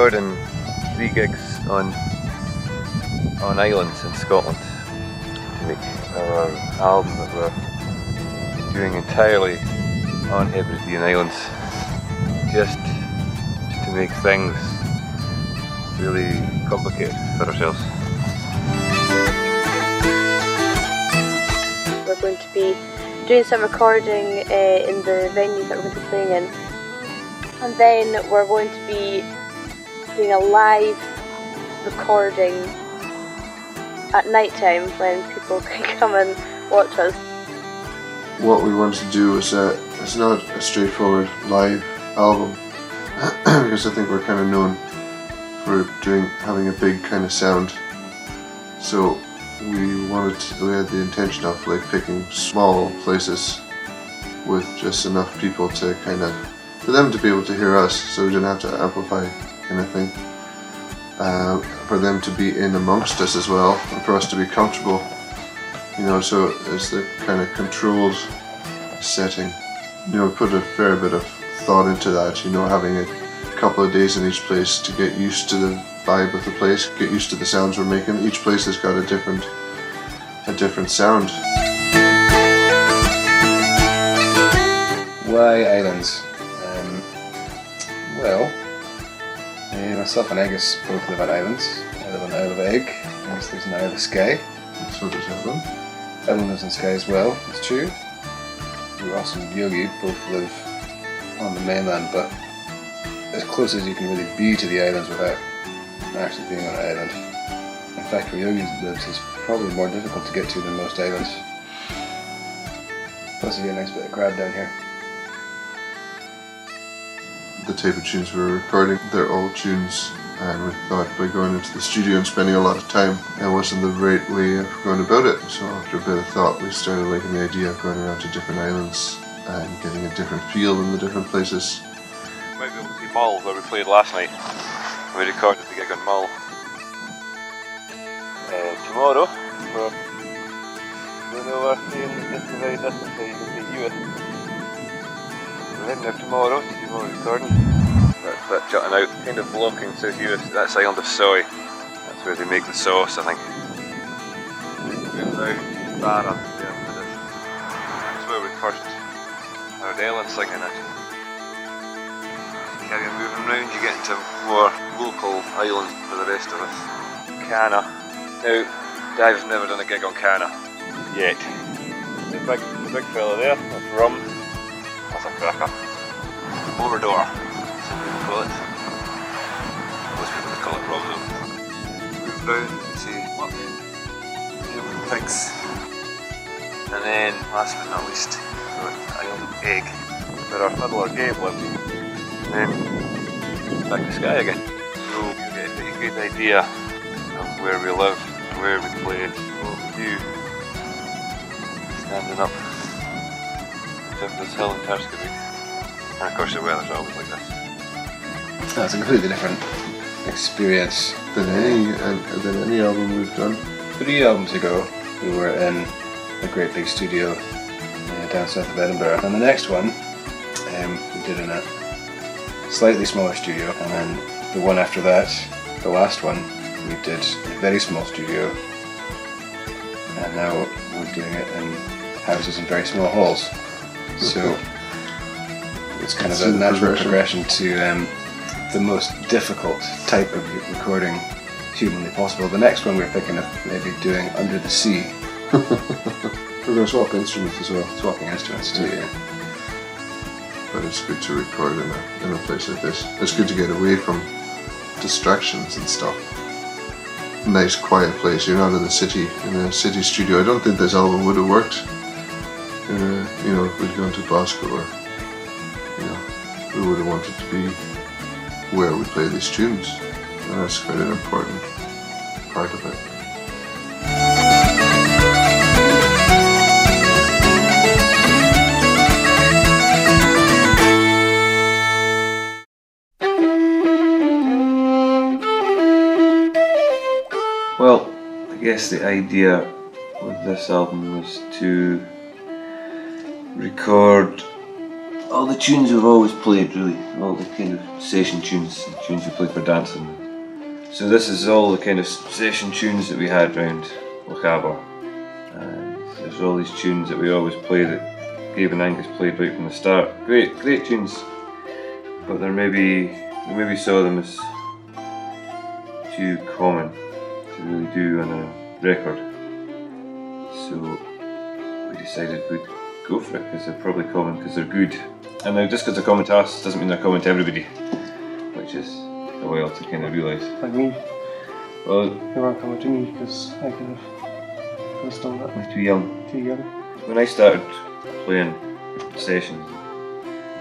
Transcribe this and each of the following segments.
recording 3 gigs on islands in Scotland to make our album that we're doing entirely on Hebridean Islands, just to make things really complicated for ourselves. We're going to be doing some recording in the venue that we're going to be playing in, and then we're going to be doing a live recording at night time when people can come and watch us. What we want to do is it's not a straightforward live album because I think we're kind of known for having a big kind of sound. So we had the intention of picking small places with just enough people to for them to be able to hear us, so we didn't have to amplify anything. For them to be in amongst us as well, and for us to be comfortable, so it's the kind of controlled setting. We put a fair bit of thought into that, having a couple of days in each place to get used to the vibe of the place, get used to the sounds we're making. Each place has got a different sound. Why islands? Myself and Angus both live on islands. I live on the Isle of Eigg. Angus lives in the Isle of Skye. So does Evan. Evan lives in Skye as well, it's true. Ross and Yogi both live on the mainland, but as close as you can really be to the islands without actually being on an island. In fact, where Yogi lives is probably more difficult to get to than most islands. Plus you get a nice bit of crab down here. The type of tunes we're recording, they're all tunes, and we thought by going into the studio and spending a lot of time, it wasn't the right way of going about it. So after a bit of thought, we started liking the idea of going around to different islands and getting a different feel in the different places. You might be able to see Mull, where we played last night. We recorded the gig on Mull. Tomorrow, we're going over in the very distance so you can see Hewitt. We're heading there tomorrow to do more recording. That's jutting out, kind of blocking South Hewitt. That's the island of soy. That's where they make the sauce, I think. We're now Barra there in the distance. That's where we first heard Ellen singing it. You carry on moving around, you get into more local islands for the rest of us. Canna. Now, Dàimh's never done a gig on Canna yet. The big fella there, that's rum. That's a cracker. Overdore, that's what we call it. Most people call it rum though. Move down to what? Pigs. And then, last but not least, we're at the Isle of Eigg, where our fiddler Gabe lives. And then, back to Skye again. So you get a pretty good idea of where we live, where we play, what we do. Standing up of this hill in Terskavik. And of course the weather's always like this. That's a completely different experience than any album we've done. 3 albums ago we were in a great big studio down south of Edinburgh, and the next one we did in a slightly smaller studio, and then the one after that, the last one, we did a very small studio, and now we're doing it in houses in very small halls. So it's kind of a natural progression to the most difficult type of recording humanly possible. The next one we're thinking of maybe doing under the sea. We're going to swap instruments as well. Swapping instruments too, yeah. But it's good to record in a place like this. It's good to get away from distractions and stuff. Nice quiet place. You're not in the city, in a city studio. I don't think this album would have worked. If we'd gone to Glasgow, or we would have wanted to be where we play these tunes, and that's quite an important part of it. Well, I guess the idea with this album was to record all the tunes we've always played, really, all the kind of session tunes, we played for dancing. So this is all the kind of session tunes that we had around Lochaber. And there's all these tunes that we always played that Gabe and Angus played right from the start. Great tunes, but we maybe saw them as too common to really do on a record. So we decided we'd go for it because they're probably common because they're good. And now just because they're common to us doesn't mean they're common to everybody, which is a while to kind of realise. Like me. Well, They weren't coming to me because I could have done that. I was too young. Too young. When I started playing sessions,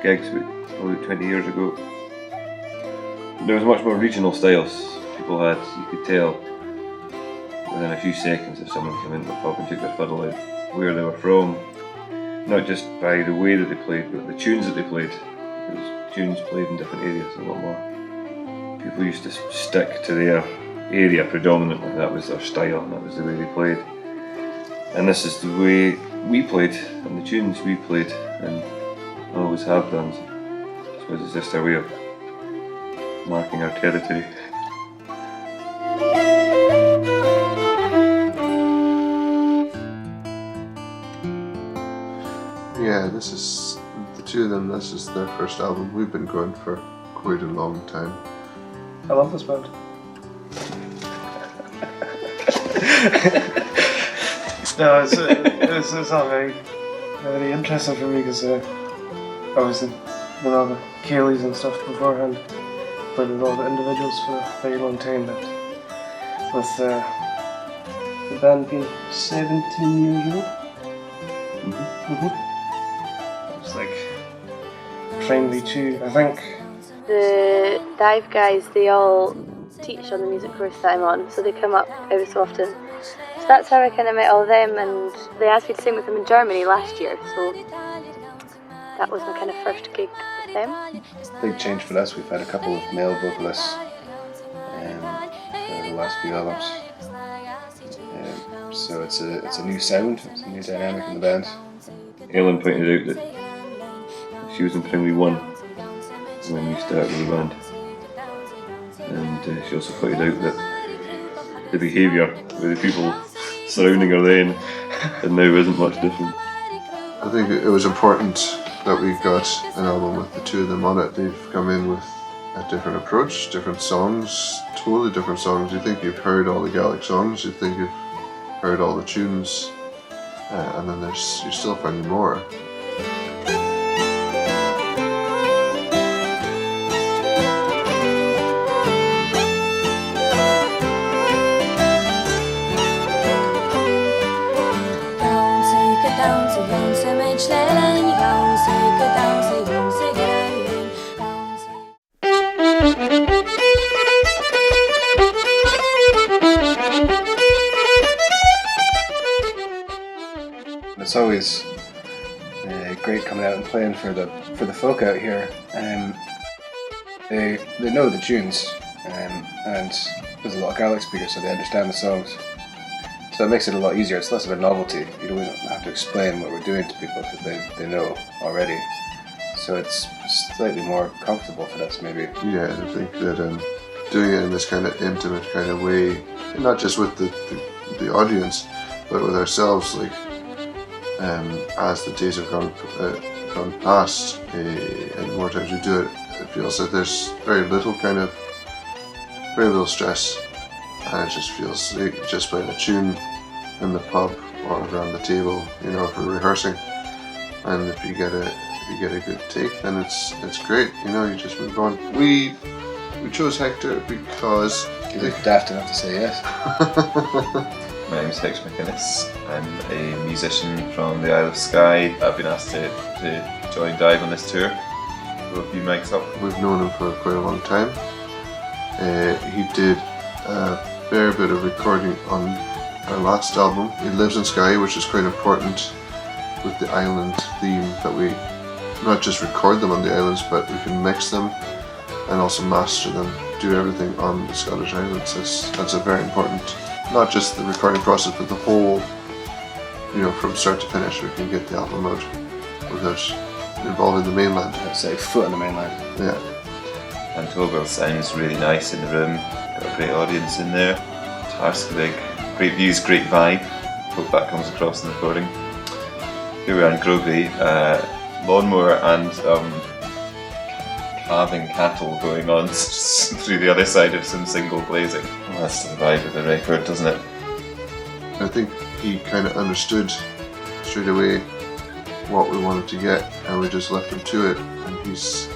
gigs about 20 years ago, there was much more regional styles. People had, you could tell within a few seconds if someone came into the pub and took their fiddle out where they were from, not just by the way that they played, but the tunes that they played. There was tunes played in different areas a lot more. People used to stick to their area predominantly, that was their style and that was the way they played. And this is the way we played and the tunes we played and always have done. I suppose it's just our way of marking our territory. Yeah, this is the two of them. This is their first album. We've been going for quite a long time. I love this band. No, it's all very interesting for me because I was with all the Kayleys and stuff beforehand, played with all the individuals for a very long time. But with the band being 17 years old, it was like finally too. I think The Dàimh guys, they all teach on the music course that I'm on, so they come up every so often. So that's how I kind of met all of them, and they asked me to sing with them in Germany last year, so that was my kind of first gig with them. Big change for us. We've had a couple of male vocalists for the last few albums. So it's a new sound, it's a new dynamic in the band. Ellen pointed out that she was in primary 1 when we started with the band, and she also pointed out that the behaviour with the people surrounding her then and now isn't much different. I think it was important that we got an album with the two of them on it. They've come in with a different approach, different songs, totally different songs. You think you've heard all the Gaelic songs, you think you've heard all the tunes, and then you're still finding more. It's always great coming out and playing for the folk out here. They know the tunes, and there's a lot of Gaelic speakers, so they understand the songs. So it makes it a lot easier. It's less of a novelty. You don't have to explain what we're doing to people because they know already. So it's slightly more comfortable for us, maybe. Yeah, I think that doing it in this kind of intimate kind of way, not just with the audience, but with ourselves, like as the days have gone past, and the more times we do it, it feels like there's very little stress, and it just feels like just playing a tune in the pub or around the table, you know, for rehearsing. And if you get a good take, then it's great, you know. You just move on. We chose Hector because you look daft enough to say yes. My name is Hector McInnes. I'm a musician from the Isle of Skye. I've been asked to join Dàimh on this tour. Throw a few mics up. We've known him for quite a long time. He did a fair bit of recording on our last album. He lives in Skye, which is quite important with the island theme, that we not just record them on the islands, but we can mix them and also master them, do everything on the Scottish Islands. That's a very important, not just the recording process, but the whole, you know, from start to finish. We can get the album out without involving the mainland. I'd say foot on the mainland. Yeah. And Tobel sounds really nice in the room. Got a great audience in there. Tarskavig, great views, great vibe. Hope that comes across in the recording. Here we are in Groby, lawnmower and calving cattle going on through the other side of some single glazing. Well, that's the vibe of the record, doesn't it? I think he kind of understood straight away what we wanted to get, and we just left him to it, and he's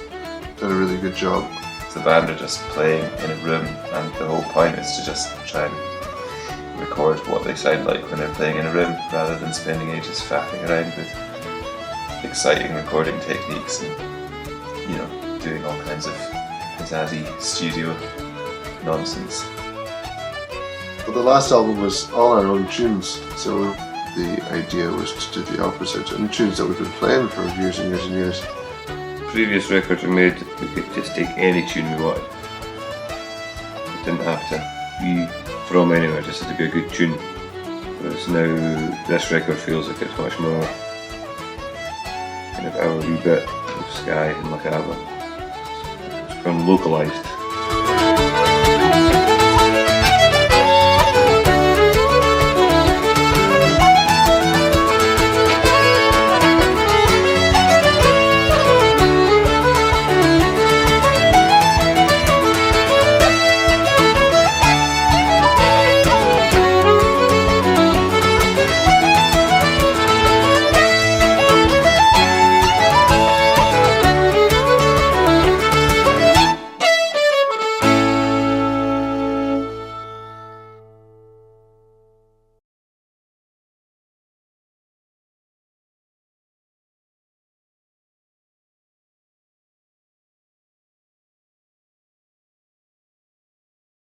done a really good job. The band are just playing in a room, and the whole point is to just try and record what they sound like when they're playing in a room, rather than spending ages faffing around with exciting recording techniques and, you know, doing all kinds of pizzazzy studio nonsense. But the last album was all our own tunes, so the idea was to do the opposite, and tunes that we've been playing for years and years and years. Previous records we made, we could just take any tune we wanted. It didn't have to be from anywhere, it just had to be a good tune. Whereas now this record feels like it's much more kind of our wee bit of Sky and Macabre. It's become localised.